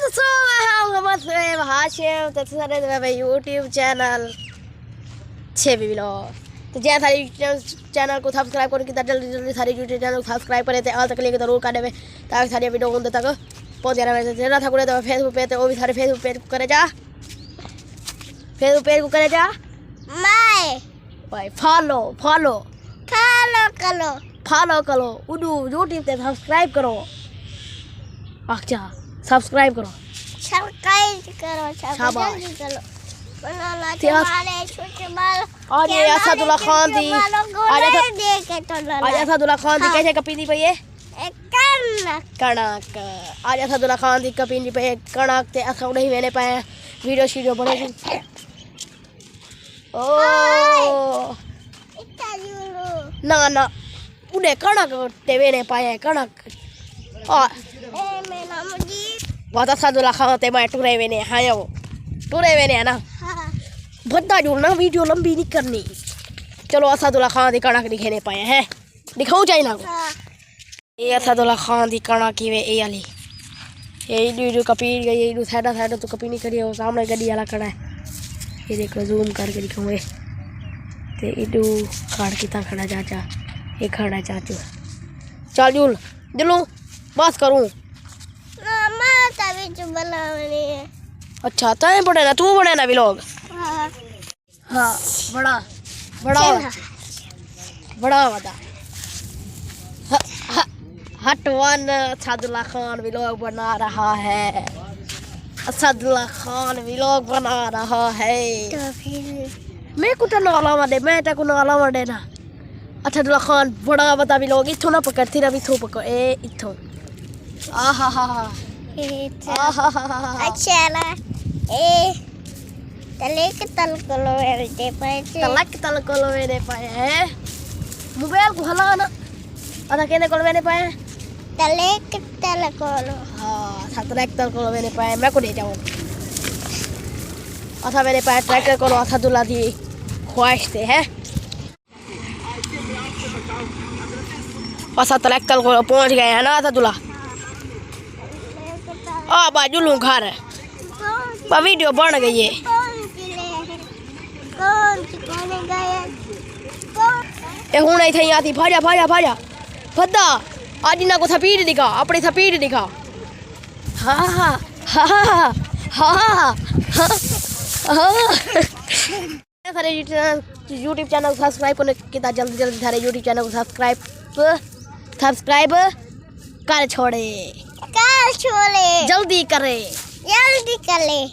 दोस्तों मैं हूं मोहम्मद हाशिम तो सारे मेरे यूट्यूब चैनल 6 व्लॉग तो जय सारी चैनल को सब्सक्राइब करो कि जल्दी जल्दी सारी यूट्यूब चैनल को सब्सक्राइब करे थे आज तक लेके जरूर कर देवे ताकि सारी वीडियो होंदे तक पहुंच जाना मैं तेरा था करे तो फेसबुक पे तो वो भी सारे फेसबुक पेज को करे जा फेसबुक पेज को करे जा मैं भाई फॉलो फॉलो फॉलो करो फॉलो करो उडू यूट्यूब पे सब्सक्राइब करो अच्छा सब्सक्राइब करो शाबाश करो बनाना तुम्हारे छोटे बाल और ये असदुल्ला खान दी आज असदुल्ला खान दी कैसे कपीनी पे ये कणक आज असदुल्ला खान दी कपीनी पे कणक ते असो नहीं मैंने पाए वीडियो शीडियो बनेगी ओ ना ना उन्हें कणक ते मैंने पाए कणक और बहुत असदुल्ला खान ते मैं टुरे मैंने हायो टुरे मैंने है ना भद्दा जुड़ना वीडियो लंबी नहीं करनी चलो असदुल्ला खान दी कणक दिखे पाए हैं दिखाऊं चाहिए ना ये असदुल्ला खान दी कणक की वे ये वाली ये वीडियो कपी गई ये साइडा साइडा तो कपी नहीं करी है वो सामने गड्डी वाला खड़ा है ये देखो जूम करके दिखाऊंगे ते इडू काट कितना खड़ा चाचा ये खड़ा चाचू चल जुल दिलू बस करूं अच्छा तय बने ना तू बने ना व्लॉग हाँ बड़ा बड़ा बड़ा बड़ा हटवन असदुल्ला खान व्लॉग बना रहा है असदुल्ला खान व्लॉग बना रहा है मैं कुछ नाला मडे मैं तो नाला मडे ना असदुल्ला खान बड़ा बता व्लॉग इथों ना पकड़ती ना इथों पकड़ ए इथों आहा हा हा अच्छा ना ए तलक तल कलो मेरे पाए हैं मोबाइल को हलाना अदा कहने को मैंने पाए तलक तल कलो हाँ तलक तल कलो मैंने पाए मैं को दे जाऊँ अथा मेरे पाए ट्रैक्टर करो असदुल्ला दी ख्वाहिश थे है असा तलक तल कलो पहुँच गए हैं ना असदुल्ला आ बाजू लूँ घर वीडियो बन गई है ये हूँ नहीं थी आती भाजा भाजा भाजा भद्दा आज इन्हें को थपीट दिखा अपनी थपीट दिखा हाँ हाँ हाँ हाँ हाँ हाँ सारे यूट्यूब चैनल को सब्सक्राइब करने कितना जल्दी जल्दी सारे यूट्यूब चैनल को सब्सक्राइब कर छोड़े जल्दी जल्दी करे जल्दी करे